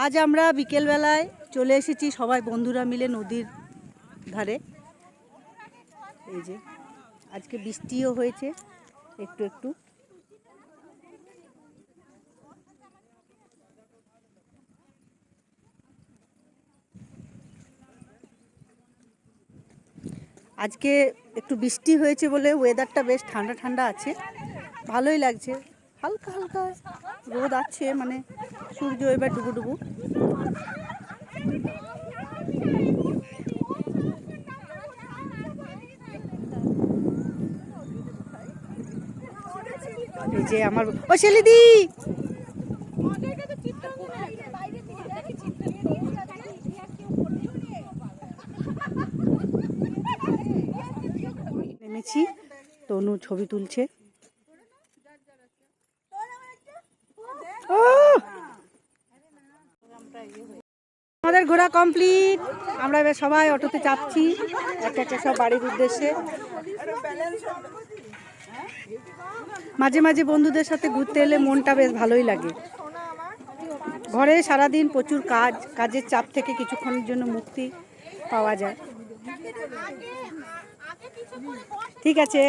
আজ আমরা বিকেলবেলায় চলে এসেছি সবাই বন্ধুরা মিলে নদীর ধারে। এই যে আজকে বৃষ্টিও হয়েছে একটু একটু। আজকে একটু বৃষ্টি হয়েছে বলে ওয়েদারটা বেশ ঠান্ডা ঠান্ডা আছে, ভালোই লাগছে। হালকা হালকা রোদ আছে, মানে সূর্য এবার ডুবু ডুবু। এই যে আমার ও শেলিদি, নেমেছি, তনু ছবি তুলছে। আমাদের ঘোরা কমপ্লিট, আমরা এবার সবাই অটোতে চাপছি একটা একটা সব বাড়ির উদ্দেশ্যে। মাঝে মাঝে বন্ধুদের সাথে ঘুরতে এলে মনটা বেশ ভালোই লাগে। ঘরে সারাদিন প্রচুর কাজের চাপ থেকে কিছুক্ষণের জন্য মুক্তি পাওয়া যায়। ঠিক আছে।